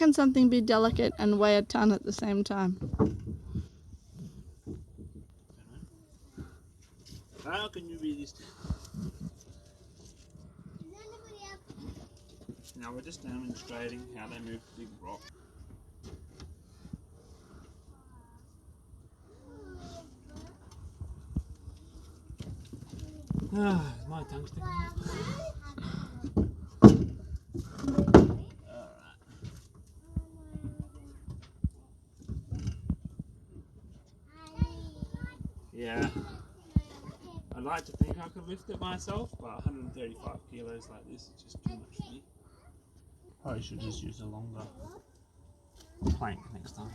Can something be delicate and weigh a ton at the same time? How can you be this? Now we're just demonstrating how they move big rock. Ah, my tongue sticking out. Yeah, I'd like to think I could lift it myself, but 135 kilos like this is just too much for me. Probably should just use a longer plank next time.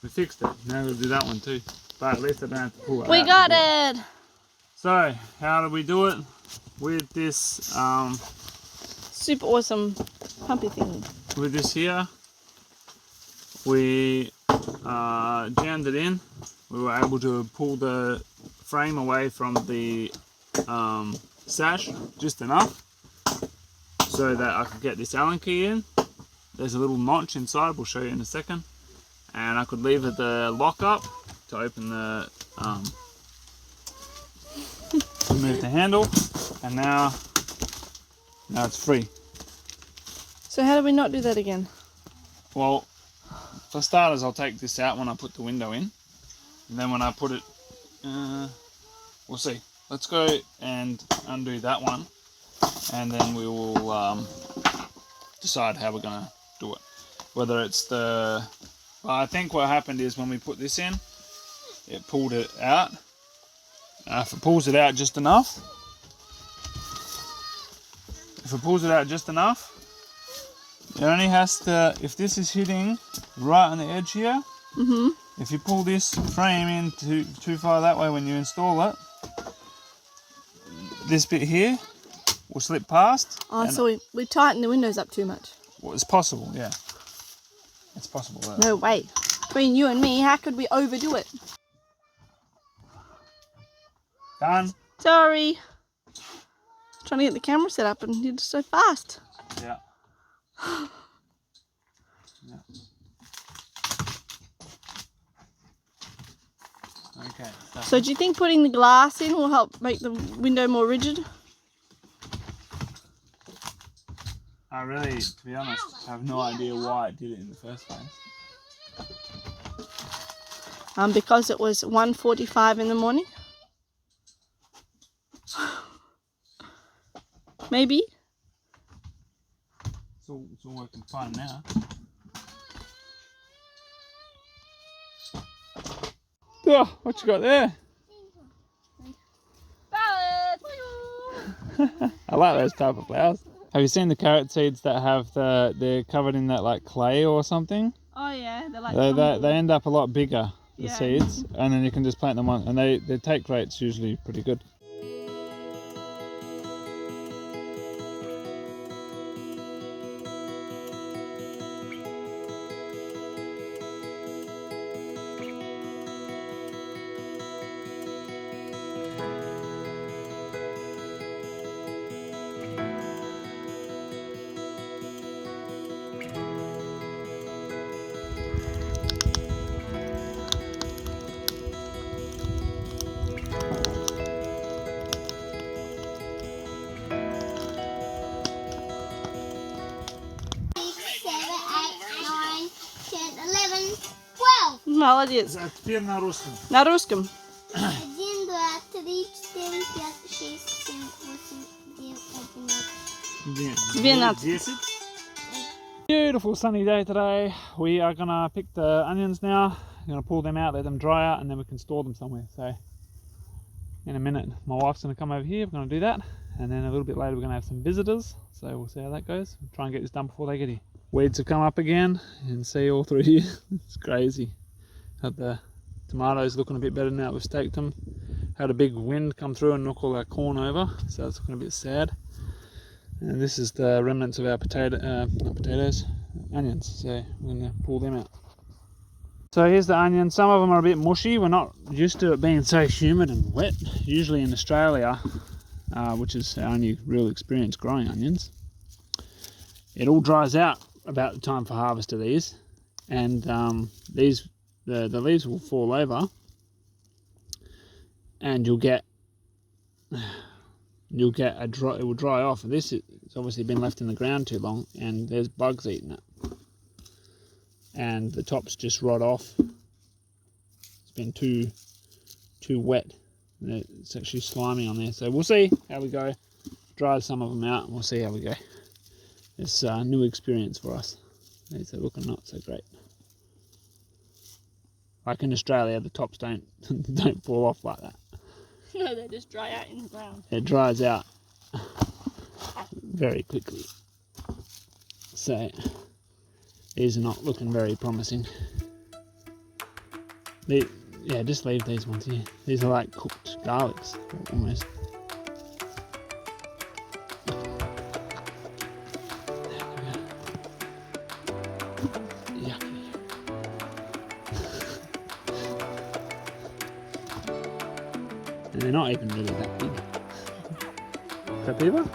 We fixed it. Now we'll do that one too. But at least I don't have to pull it out. We got it! So, how do we do it? With this Super awesome pumpy thing. with this here, we jammed it in. We were able to pull the frame away from the sash just enough so that I could get this Allen key in. There's a little notch inside, we'll show you in a second. And I could leave the lock up to open the remove the handle, and now it's free. So how do we not do that again? Well, for starters, I'll take this out when I put the window in, and then when I put it, we'll see. Let's go and undo that one, and then we will decide how we're gonna do it. Whether it's the, well, I think what happened is when we put this in, it pulled it out. If it pulls it out just enough, it only has to, if this is hitting right on the edge here, if you pull this frame in too far that way when you install it, this bit here will slip past. Oh, so we tighten the windows up too much. Well, it's possible, yeah. It's possible. No way. Between you and me, how could we overdo it? Done. Sorry. Trying to get the camera set up and you're just so fast. Yeah. Yeah. Okay. So do you think putting the glass in will help make the window more rigid? I really, to be honest, have no idea why I did it in the first place. Because it was 1:45 in the morning. Maybe. It's all working fine now. Oh, what you got there? I like those type of flowers. Have you seen the carrot seeds that have they're covered in that like clay or something? Oh yeah, they're like They end up a lot bigger, the Yeah. seeds, and then you can just plant them on, and their take rate's usually pretty good. Молодец. Теперь на русском. На русском. 1, 2, 3, 4, 5, 6, 7, 8, 9, 10, 12. Beautiful sunny day today. We are gonna pick the onions now. We're gonna pull them out, let them dry out, and then we can store them somewhere. So in a minute, my wife's gonna come over here. We're gonna do that, and then a little bit later we're gonna have some visitors. So we'll see how that goes. We'll try and get this done before they get here. Weeds have come up again, and see all through here. It's crazy. Had the tomatoes looking a bit better now that we've staked them. Had a big wind come through and knock all our corn over, so it's looking a bit sad. And this is the remnants of our onions. So we're going to pull them out. So here's the onions. Some of them are a bit mushy. We're not used to it being so humid and wet. Usually in Australia, which is our only real experience growing onions, it all dries out about the time for harvest of these, and the leaves will fall over, and you'll get a dry. It will dry off. This is obviously been left in the ground too long, and there's bugs eating it, and the tops just rot off. It's been too wet, and it's actually slimy on there. So we'll see how we go. Dry some of them out, and we'll see how we go. It's a new experience for us. These are looking not so great. Like in Australia, the tops don't fall off like that. No, they just dry out in the ground. It dries out very quickly. So these are not looking very promising. Yeah, just leave these ones here. These are like cooked garlics, almost. Yucky. And they're not even really that big. Crappiva?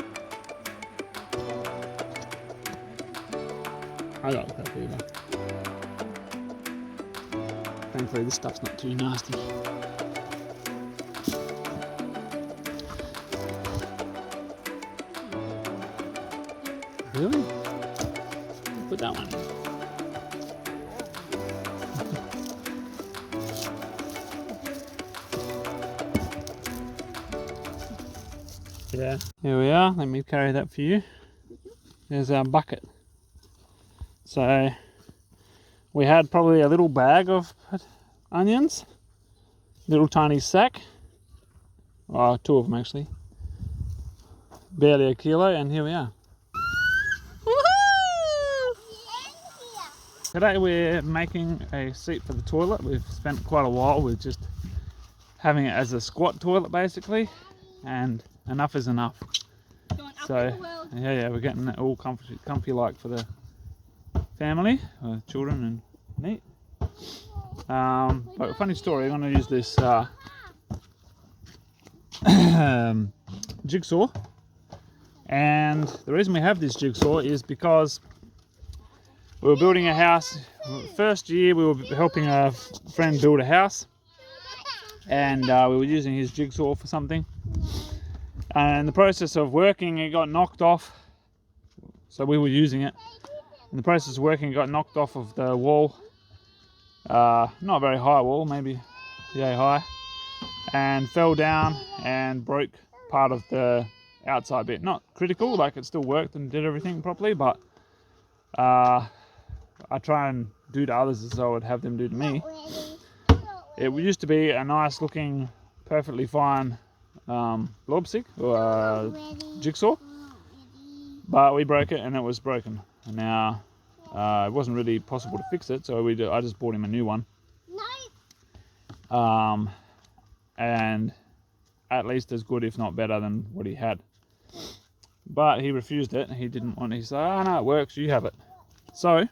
I got crappiva. Thankfully this stuff's not too nasty. Really? Put that one in. Yeah, here we are. Let me carry that for you. There's our bucket. So we had probably a little bag of onions, little tiny sack. Oh, 2 of them actually. Barely a kilo, and here we are. Woohoo! Today we're making a seat for the toilet. We've spent quite a while with just having it as a squat toilet basically, and enough is enough. Going up So in the world. yeah, we're getting it all comfy like for the family, children and me. But a funny story, I'm going to use this jigsaw, and the reason we have this jigsaw is because we were building a house. First year we were helping a friend build a house, and we were using his jigsaw for something, and in the process of working it got knocked off, so we were using it. In the process of working it got knocked off of the wall, not a very high wall, maybe yay high, and fell down and broke part of the outside bit. Not critical, like it still worked and did everything properly, but I try and do to others as I would have them do to me. It used to be a nice looking, perfectly fine blobstick or jigsaw, but we broke it and it was broken. And now it wasn't really possible to fix it, so I just bought him a new one. And at least as good, if not better, than what he had. But he refused it. He didn't want it. He said, "Oh no, it works. You have it." So,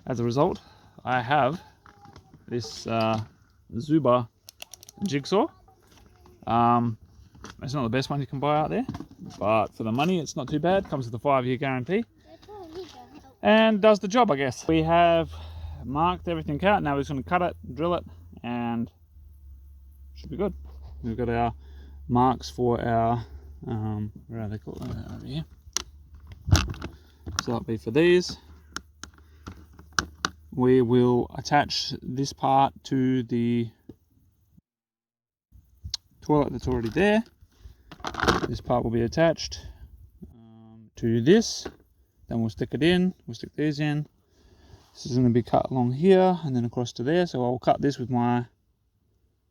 as a result, I have this Zuba jigsaw. It's not the best one you can buy out there, but for the money, it's not too bad. Comes with a 5-year guarantee. And does the job, I guess. We have marked everything out. Now we're just going to cut it, drill it, and should be good. We've got our marks for our, where are they called? Over here. So that'll be for these. We will attach this part to the toilet that's already there. This part will be attached to this. Then we'll stick it in, we'll stick these in. This is going to be cut along here and then across to there. So I'll cut this with my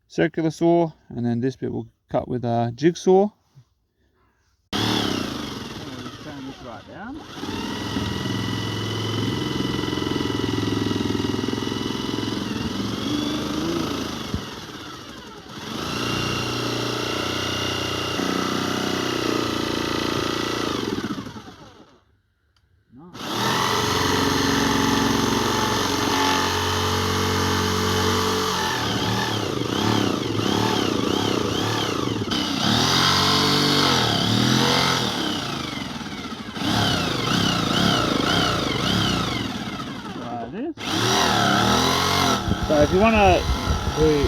circular saw, and then this bit will cut with a jigsaw. We'll just turn this right down. if you want to do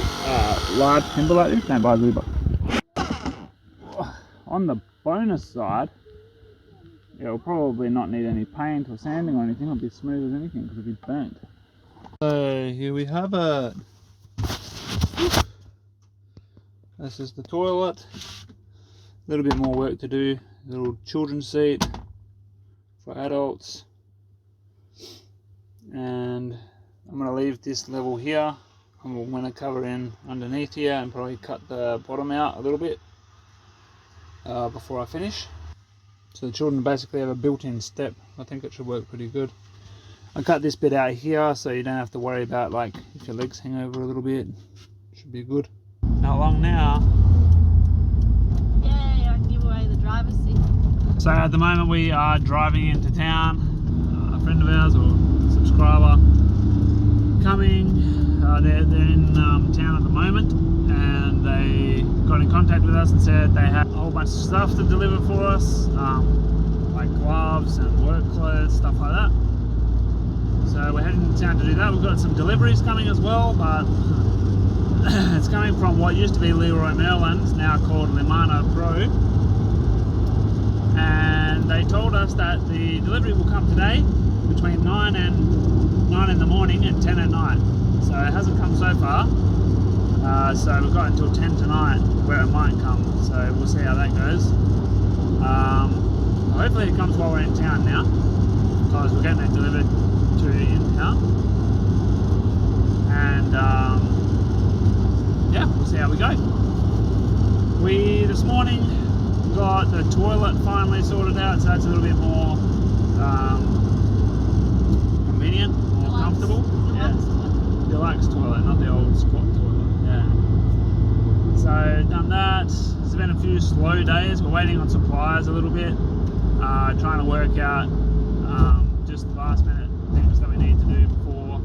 large timber like this, don't buy Zuba. On the bonus side, it'll probably not need any paint or sanding or anything. It'll be smooth as anything because it'll be burnt. So here we have it. This is the toilet. A little bit more work to do. Little children's seat for adults. And I'm going to leave this level here. I'm going to cover in underneath here and probably cut the bottom out a little bit before I finish. So the children basically have a built-in step. I think it should work pretty good. I cut this bit out here so you don't have to worry about like if your legs hang over a little bit. Should be good. Not long now. Yay, I can give away the driver's seat. So at the moment we are driving into town. A friend of ours or a subscriber coming. They're in town at the moment, and they got in contact with us and said they had a whole bunch of stuff to deliver for us, like gloves and work clothes, stuff like that. So we're heading to town to do that. We've got some deliveries coming as well, but it's coming from what used to be Leroy Merlin's, now called Limano Pro. And they told us that the delivery will come today between 9 in the morning and 10 at night. So it hasn't come so far. So we've got until 10 tonight where it might come. So we'll see how that goes. Hopefully it comes while we're in town now, because we're getting it delivered to in town. And yeah, we'll see how we go. We this morning got the toilet finally sorted out, so that's a little bit more convenient, more comfortable. Deluxe toilet, not the old squat toilet. Yeah. So done that. It's been a few slow days. We're waiting on suppliers a little bit, trying to work out just last minute things that we need to do before.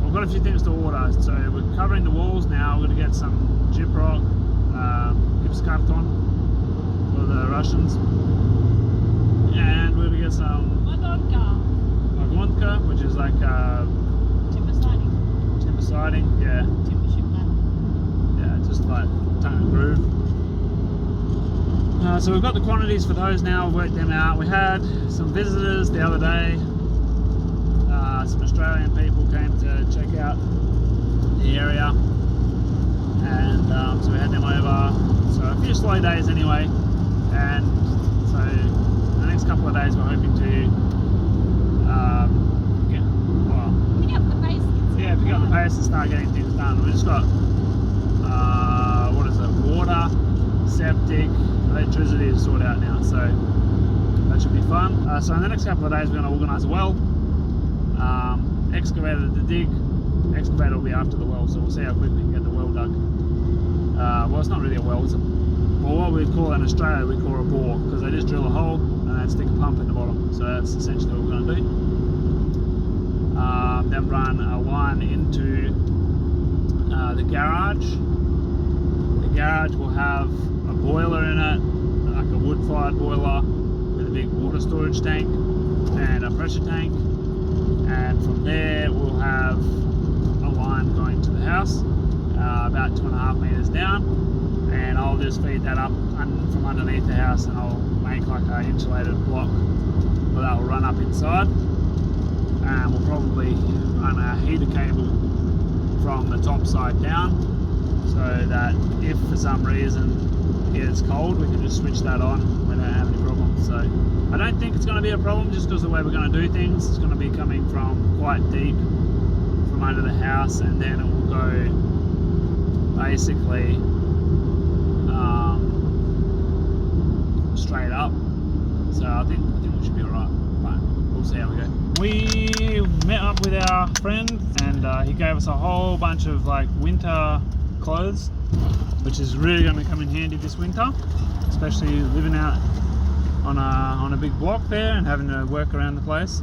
We've got a few things to order. So we're covering the walls now. We're going to get some gyprock, 𝐒𝐔𝐏𝐏𝐿 for the Russians, and we're going to get some which is like timber siding, yeah. Timber ship Yeah, just like tongue and groove. So we've got the quantities for those now, we've worked them out. We had some visitors the other day. Some Australian people came to check out the area, and so we had them over. So a few slow days anyway, and so the next couple of days we're hoping to pick up the pace and start getting things done. We just got water, septic, electricity to sort out now, so that should be fun. So in the next couple of days we're going to organise a well, excavator to dig. Excavator will be after the well, so we'll see how quick we can get the well dug. Well, it's not really a well, it's what we call in Australia, we call a bore, because they just drill a hole and then stick a pump in the bottom. So that's essentially what we're going to do. Then run a line into the garage. The garage will have a boiler in it, like a wood-fired boiler with a big water storage tank and a pressure tank. And from there we'll have a line going to the house, about 2.5 meters down, and I'll just feed that up from underneath the house, and I'll make like an insulated block that will run up inside. And we'll probably run a heater cable from the top side down, so that if for some reason it gets cold, we can just switch that on. We don't have any problems. So I don't think it's going to be a problem, just because the way we're going to do things. It's going to be coming from quite deep from under the house, and then it will go basically straight up. So I think we should be alright, but we'll see how we go. We met up with our friend, and he gave us a whole bunch of like winter clothes, which is really going to come in handy this winter, especially living out on a big block there and having to work around the place.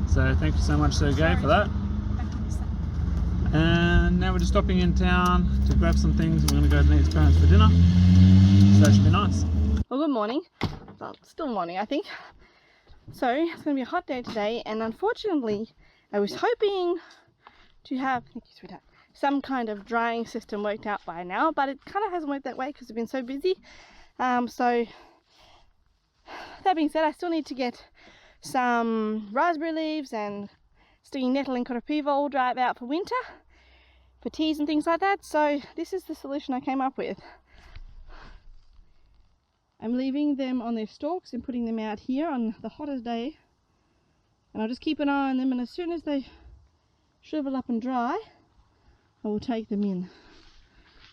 So thank you so much, 𝐒𝐏𝐏𝐿, for that. And now we're just stopping in town to grab some things, and we're going to go to Nate's parents for dinner, so that should be nice. Well, good morning. Well, still morning, I think. So it's going to be a hot day today, and unfortunately I was hoping to have, thank you sweetheart, some kind of drying system worked out by now, but it kind of hasn't worked that way because we've been so busy. So that being said, I still need to get some raspberry leaves and stinging nettle and 𝐂𝐸𝐻𝐃𝐍𝐍𝐄𝐋 all dried out for winter, for teas and things like that. So this is the solution I came up with. I'm leaving them on their stalks and putting them out here on the hottest day, and I'll just keep an eye on them, and as soon as they shrivel up and dry, I will take them in.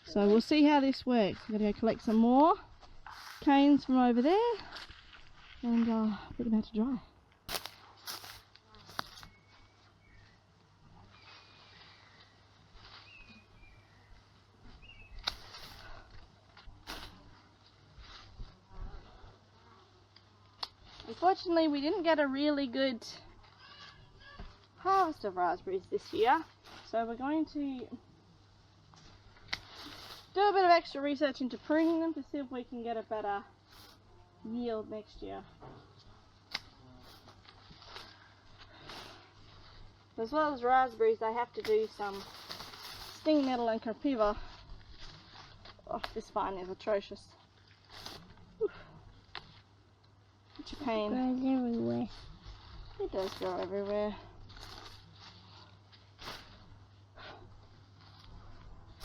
So we'll see how this works. I'm going to go collect some more canes from over there and put them out to dry. Unfortunately, we didn't get a really good harvest of raspberries this year, so we're going to do a bit of extra research into pruning them to see if we can get a better yield next year. As well as raspberries, I have to do some stinging nettle and 𝐂𝐸𝐻𝐃𝐍𝐍𝐄𝐋. Oh, this vine is atrocious. Such a pain. It grows everywhere. It does grow everywhere.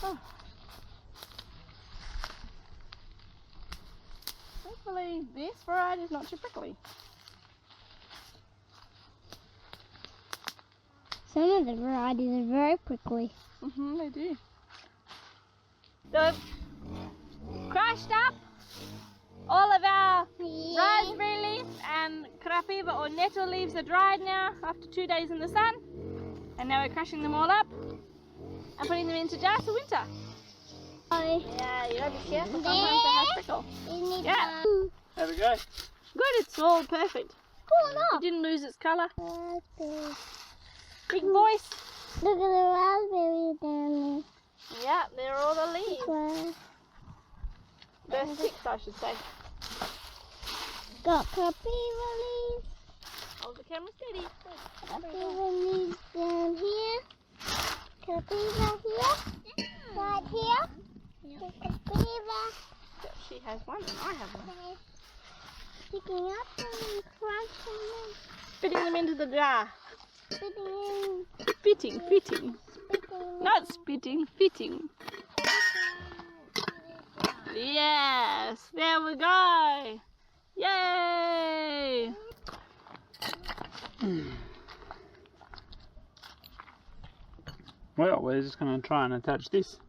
Oh. Thankfully, this variety is not too prickly. Some of the varieties are very prickly. They do. So we've crushed up all of our raspberry leaves, and 𝐂𝐸𝐻𝐃𝐍𝐍𝐄𝐋 or nettle leaves are dried now after 2 days in the sun. And now we're crushing them all up and putting them into jars for winter. Yeah, you gotta be careful, sometimes they have prickle. Yeah. There we go. Good, it's all perfect. It didn't lose its colour. Big voice. Look at the raspberries down Yeah, there are all the leaves. there. There's 6, I should say. Got 𝐂𝐸𝐻𝐃𝐍𝐍𝐄𝐋 leaves. Hold the camera steady. 𝐂𝐸𝐻𝐃𝐍𝐍𝐄𝐋 leaves down here. 𝐂𝐸𝐻𝐃𝐍𝐍𝐄𝐋 here. Right here. 𝐂𝐸𝐻𝐃𝐍𝐍𝐄𝐋 Yep, she has one, I have one. sticking up and crunching them. Fitting them into the jar. Spitting in. Fitting. Spitting. Not spitting, fitting. Yes, there we go. Yay! Well, we're just going to try and attach this.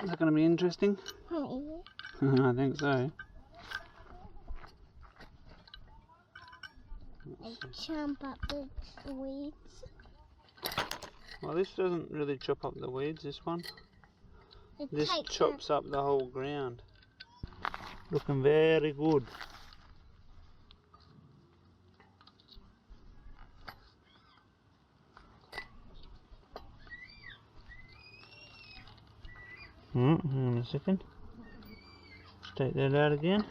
Is that going to be interesting? I think so. Chomp up the weeds. Well, this doesn't really chop up the weeds, this one. It This takes chops up the whole ground. Looking very good. Hang on a second. Let's take that out again.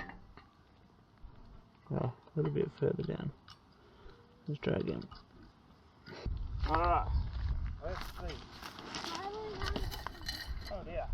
Oh, a little bit further down. Let's try again. Alright, let's see. Oh dear.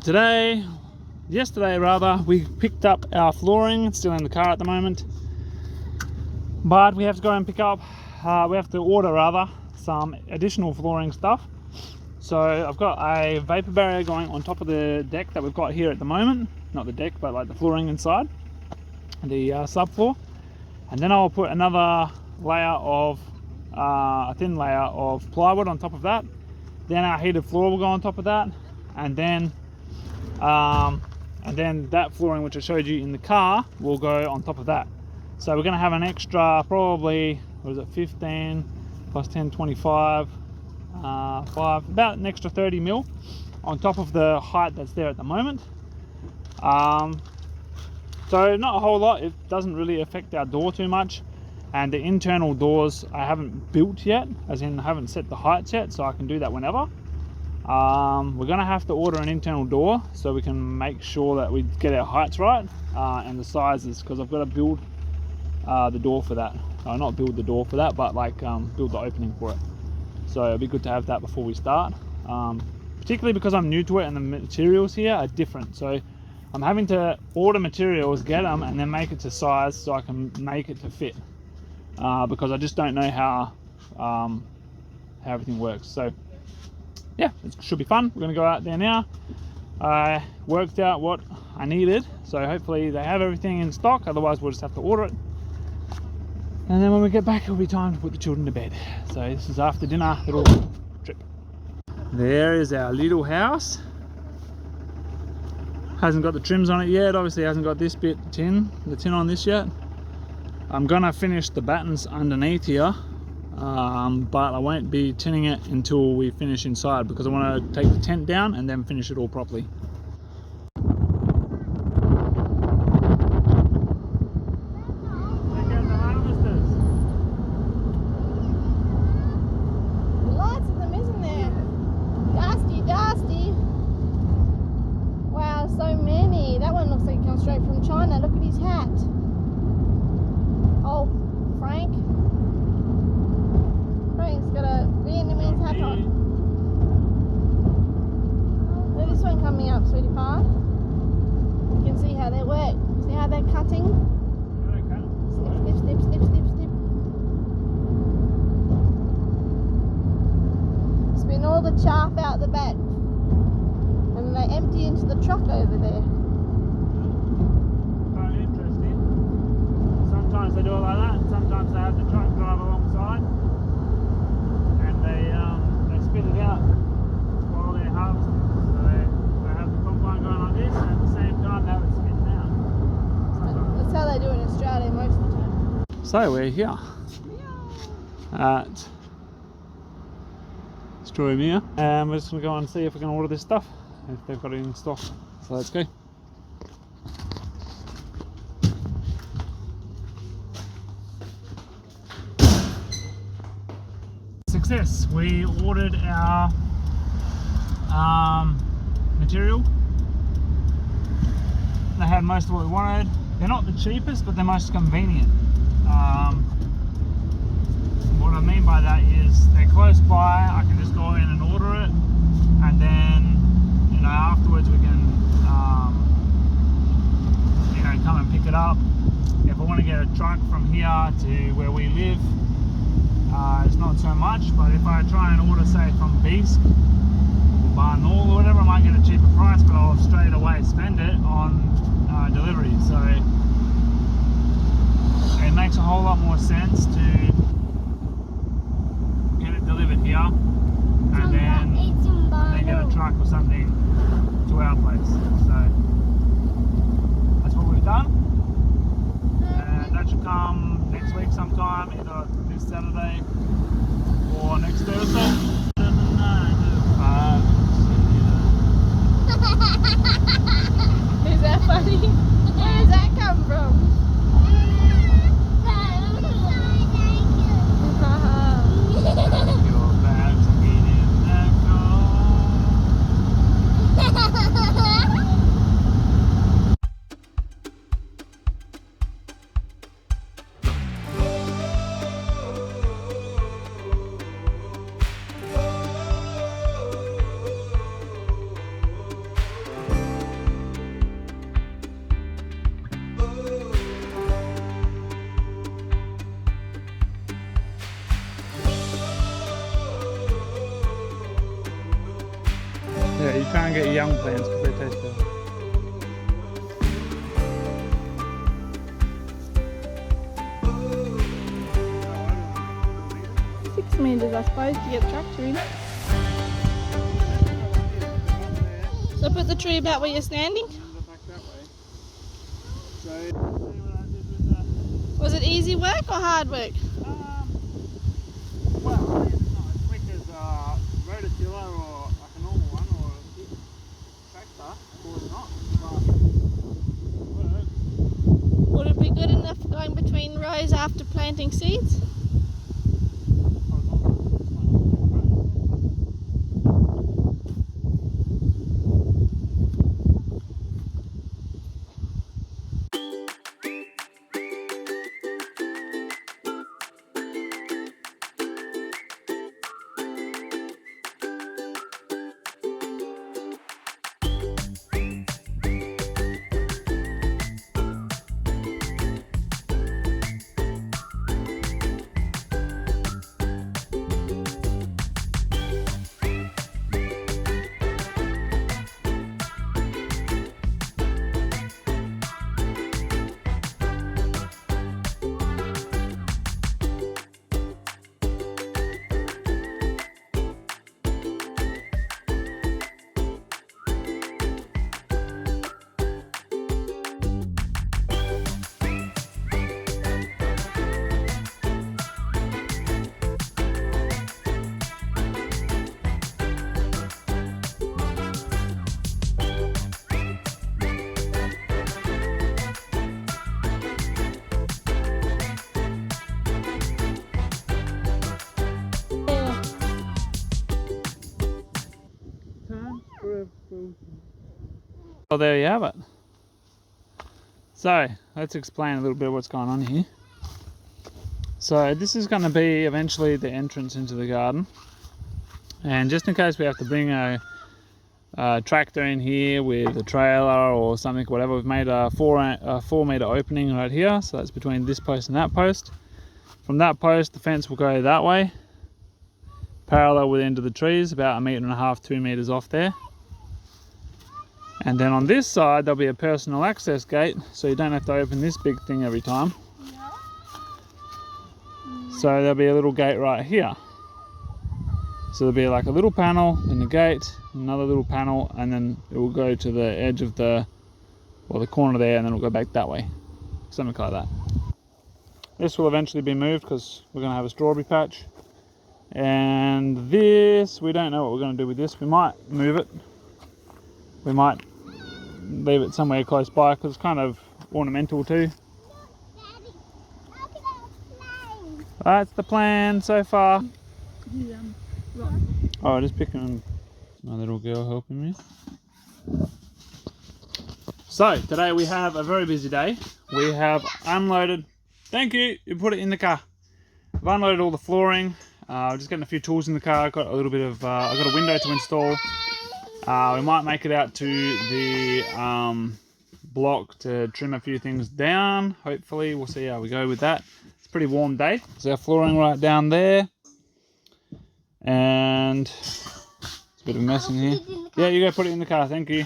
So yesterday we picked up our flooring. It's still in the car at the moment, but we have to go and pick up, we have to order some additional flooring stuff. So I've got a vapor barrier going on top of the deck that we've got here at the moment. Not the deck, but like the flooring inside, the subfloor. And then I'll put another layer of, a thin layer of plywood on top of that. Then our heated floor will go on top of that. And then that flooring which I showed you in the car will go on top of that. So we're going to have an extra, probably, what is it, 15 plus 10, 25, 5, about an extra 30 mil on top of the height that's there at the moment. So not a whole lot. It doesn't really affect our door too much. And the internal doors I haven't built yet, as in I haven't set the heights yet, so I can do that whenever. We're gonna have to order an internal door so we can make sure that we get our heights right and the sizes, because I've got to build the door for that. Not build the door for that, but like build the opening for it. So it'd be good to have that before we start, particularly because I'm new to it and the materials here are different. So I'm having to order materials, get them, and then make it to size so I can make it to fit, because I just don't know how everything works. So yeah, it should be fun. We're going to go out there now. I worked out what I needed, so hopefully they have everything in stock, otherwise we'll just have to order it. And then when we get back, it'll be time to put the children to bed. So this is after dinner little trip. There is our little house. Hasn't got the trims on it yet, obviously hasn't got this bit the tin on this yet. I'm gonna finish the battens underneath here, but I won't be tinning it until we finish inside, because I want to take the tent down and then finish it all properly. Lots of them, isn't there? Dusty. Wow, so many. That one looks like it comes straight from China. Look at his hat. Oh, Frank. Frank's got a Vietnamese hat on. Look at this one coming up, sweetie pie. You can see how they work. See how they're cutting? Snip. Spin all the chaff out the back. And they empty into the truck over there. Very interesting. Sometimes they do it like that, and sometimes they have the truck drive alongside, and they spit it out while they're harvesting. So they have the combine going like this, and at the same time they have it spitting out. Sometimes. That's how they do it in Australia most of the time. So we're here at Stroomia, and we're just going to go and see if we can order this stuff, if they've got it in stock. So let's go. Success! We ordered our material. They had most of what we wanted. They're not the cheapest, but they're most convenient. What I mean by that is they're close by. I can just go in and order it, and then afterwards we can come and pick it up. If I want to get a truck from here to where we live, it's not so much, but if I try and order, say, from Beask or Barnaul or whatever, I might get a cheaper price, but I'll straight away spend it on delivery. So it makes a whole lot more sense to get it delivered here and then they get a truck or something to our place. So that's what we've done, and that should come next week sometime, either this Saturday or next Thursday. Is that funny? Where does that come from? Your bags are in that car. Yeah, you can't get young plants because they taste better. 6 meters, I suppose, to get a tractor in. So put the tree about where you're standing. Was it easy work or hard work? Well, it's not as quick as a rototiller or like a normal one or a big tractor. Of course not, but it works. planting seeds. Well, there you have it. So let's explain a little bit of what's going on here. So this is going to be eventually the entrance into the garden, and just in case we have to bring a tractor in here with a trailer or something, whatever, we've made a 4 meter opening right here, so that's between this post and that post. From that post the fence will go that way, parallel with the end of the trees, about 1.5 meters, 2 meters off there. And then on this side there'll be a personal access gate, so you don't have to open this big thing every time. So there'll be a little gate right here. So there'll be like a little panel, then the gate, another little panel, and then it will go to the edge of the corner there, and then it'll go back that way. Something like that. This will eventually be moved because we're going to have a strawberry patch. And this, we don't know what we're going to do with this. We might move it. We might leave it somewhere close by because it's kind of ornamental too. That's the plan so far. Oh, just picking my little girl helping me. So today we have a very busy day. We have unloaded, thank you, you put it in the car. I've unloaded all the flooring. Just getting a few tools in the car. Got a little bit of, I've got a window to install. We might make it out to the block to trim a few things down. Hopefully, we'll see how we go with that. It's a pretty warm day. There's our flooring right down there. And it's a bit of a mess in here. Yeah, you go put it in the car, thank you.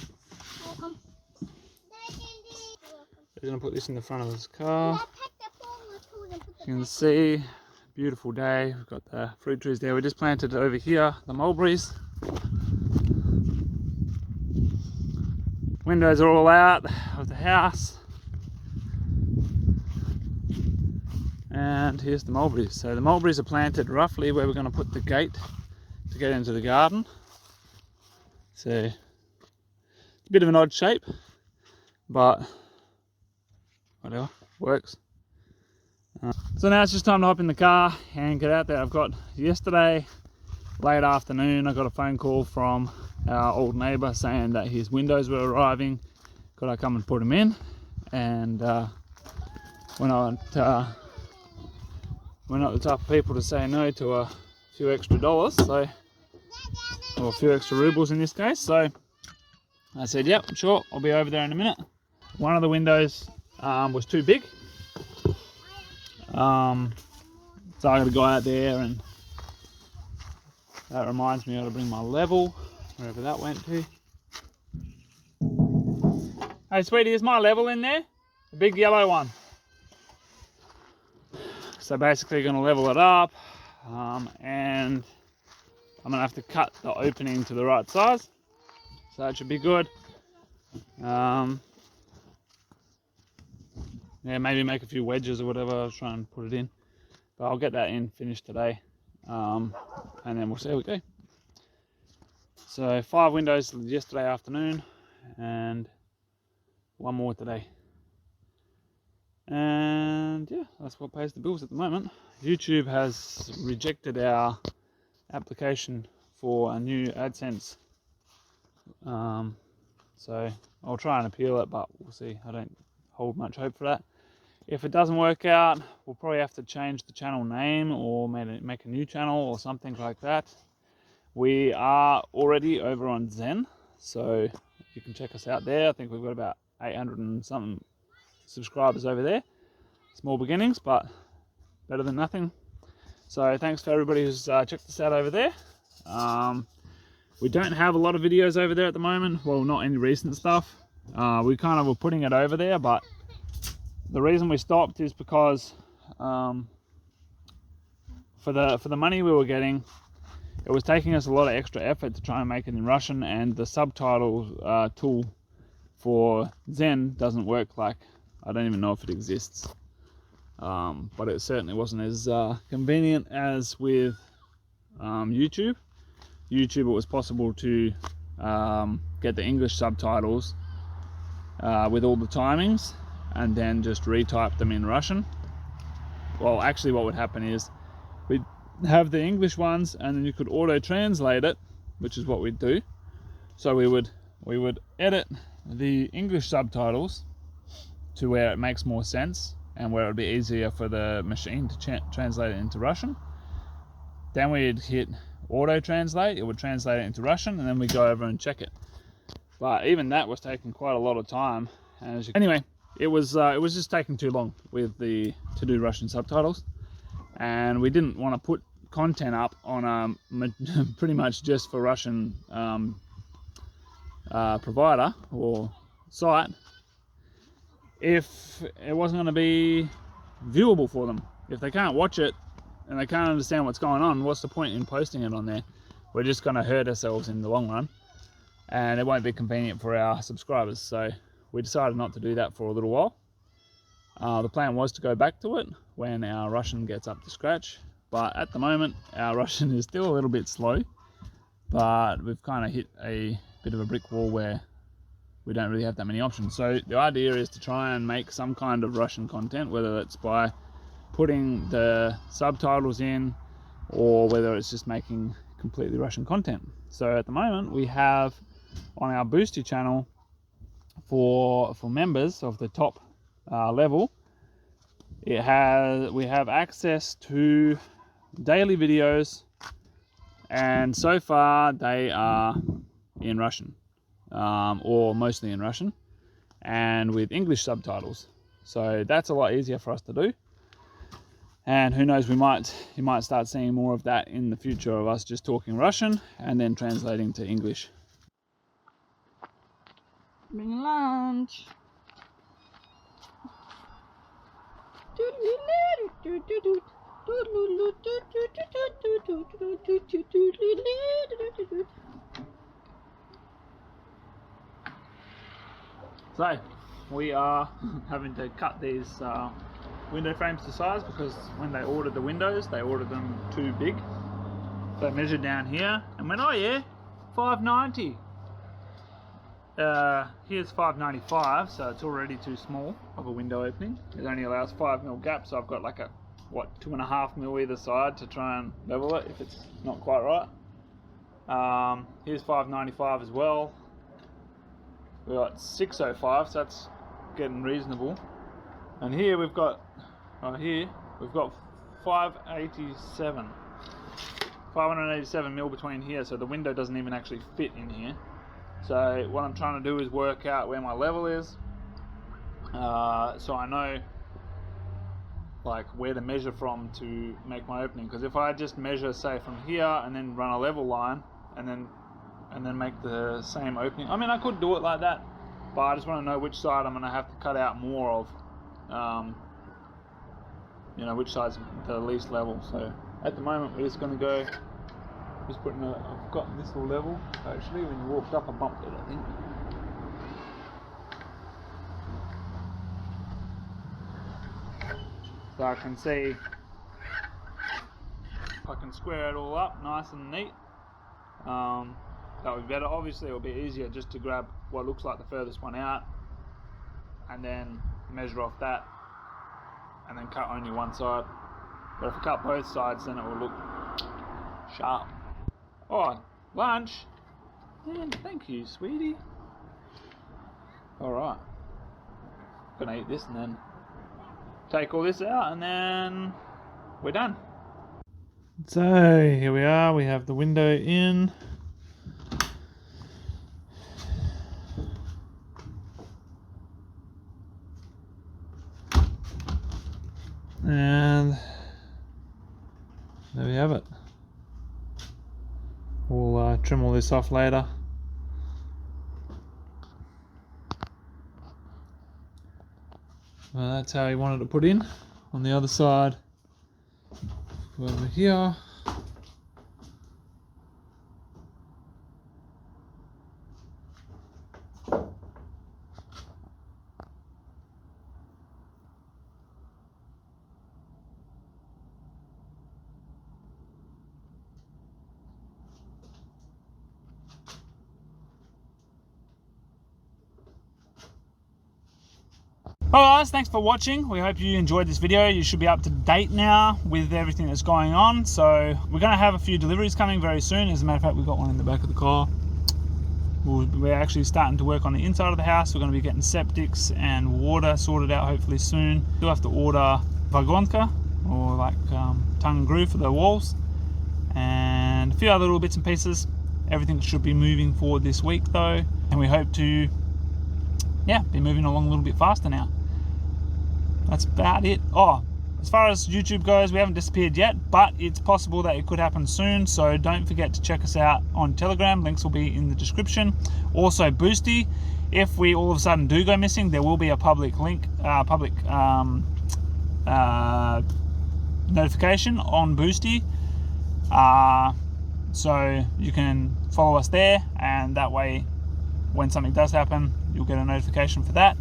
We're going to put this in the front of this car. As you can see, beautiful day. We've got the fruit trees there. We just planted over here the mulberries. Windows are all out of the house, and here's the mulberries. So the mulberries are planted roughly where we're going to put the gate to get into the garden. So it's a bit of an odd shape, but whatever, works. So now it's just time to hop in the car and get out there. I've got yesterday late afternoon I got a phone call from our old neighbour saying that his windows were arriving. Could I come and put them in? And we're not the type of people to say no to a few extra dollars, so, or a few extra rubles in this case. So I said, yep, sure, I'll be over there in a minute. One of the windows was too big, so I got to go out there, and that reminds me I got to bring my level wherever that went to. Hey sweetie, is my level in there? The big yellow one. So basically going to level it up, and I'm going to have to cut the opening to the right size. So that should be good. Yeah, maybe make a few wedges or whatever. I was trying to put it in. But I'll get that in finished today. And then we'll see how we go. So 5 windows yesterday afternoon and 1 more today. And yeah, that's what pays the bills at the moment. YouTube has rejected our application for a new AdSense. So I'll try and appeal it, but we'll see. I don't hold much hope for that. If it doesn't work out, we'll probably have to change the channel name or make a new channel or something like that. We are already over on Zen, so you can check us out there. I think we've got about 800 and something subscribers over there. Small beginnings, but better than nothing. So thanks for everybody who's checked us out over there. We don't have a lot of videos over there at the moment. Well, not any recent stuff. We kind of were putting it over there, but the reason we stopped is because for the money we were getting, it was taking us a lot of extra effort to try and make it in Russian, and the subtitle tool for Zen doesn't work. Like, I don't even know if it exists, but it certainly wasn't as convenient as with YouTube. YouTube, it was possible to get the English subtitles with all the timings and then just retype them in Russian. Well, actually what would happen is we'd have the English ones and then you could auto translate it, which is what we'd do. So we would edit the English subtitles to where it makes more sense and where it would be easier for the machine to translate it into Russian. Then we'd hit auto translate, it would translate it into Russian, and then we go over and check it. But even that was taking quite a lot of time. And anyway, it was just taking too long to do Russian subtitles, and we didn't want to put content up on pretty much just for Russian provider or site if it wasn't going to be viewable for them. If they can't watch it and they can't understand what's going on, what's the point in posting it on there? We're just going to hurt ourselves in the long run, and it won't be convenient for our subscribers. So we decided not to do that for a little while. The plan was to go back to it when our Russian gets up to scratch, but at the moment our Russian is still a little bit slow, but we've kind of hit a bit of a brick wall where we don't really have that many options. So the idea is to try and make some kind of Russian content, whether it's by putting the subtitles in or whether it's just making completely Russian content. So at the moment we have on our Boosty channel for members of the top level, we have access to daily videos, and so far they are in Russian, or mostly in Russian, and with English subtitles. So that's a lot easier for us to do. And who knows, you might start seeing more of that in the future, of us just talking Russian and then translating to English. Bring lunch. So we are having to cut these window frames to size because when they ordered the windows, they ordered them too big. So I measured down here and went, oh yeah, 590. Here's 595, so it's already too small of a window opening. It only allows 5mm gap, so I've got like a 2.5mm either side to try and level it if it's not quite right. Here's 595 as well. We've got 605, so that's getting reasonable. And here we've got 587. 587mm between here, so the window doesn't even actually fit in here. So what I'm trying to do is work out where my level is, so I know like where to measure from to make my opening. Because if I just measure, say, from here and then run a level line and then make the same opening, I mean, I could do it like that, but I just want to know which side I'm going to have to cut out more of, you know, which side's the least level. So at the moment we're just going to go, just putting I've got this little level, actually when you walked up I bumped it, I think. So I can see, I can square it all up nice and neat. That would be better. Obviously it will be easier just to grab what looks like the furthest one out and then measure off that and then cut only one side. But if I cut both sides, then it will look sharp. Oh, lunch! Yeah, thank you, sweetie. Alright. Gonna eat this and then take all this out and then we're done. So here we are, we have the window in. And there we have it. We'll trim all this off later. Well, that's how he wanted to put in. On the other side, over here. Well guys, thanks for watching. We hope you enjoyed this video. You should be up to date now with everything that's going on. So we're going to have a few deliveries coming very soon. As a matter of fact, we've got one in the back of the car. We're actually starting to work on the inside of the house. We're going to be getting septics and water sorted out hopefully soon. We'll have to order vagonka, or like tongue and groove for the walls, and a few other little bits and pieces. Everything should be moving forward this week though, and we hope to be moving along a little bit faster now. That's about it. Oh, as far as YouTube goes, we haven't disappeared yet, but it's possible that it could happen soon, so don't forget to check us out on Telegram. Links will be in the description. Also Boosty, if we all of a sudden do go missing, there will be a public link, notification on Boosty, so you can follow us there, and that way when something does happen, you'll get a notification for that.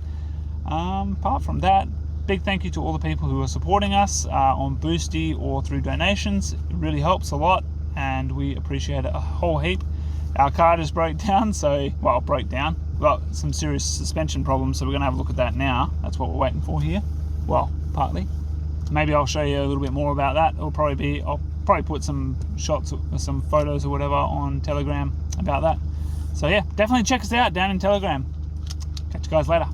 Apart from that, big thank you to all the people who are supporting us on Boosty or through donations. It really helps a lot and we appreciate it a whole heap. Our car just broke down, well, some serious suspension problems, so we're gonna have a look at that now. That's what we're waiting for here. Well, partly. Maybe I'll show you a little bit more about that. I'll probably put some shots or some photos or whatever on Telegram about that. So yeah, definitely check us out down in Telegram. Catch you guys later.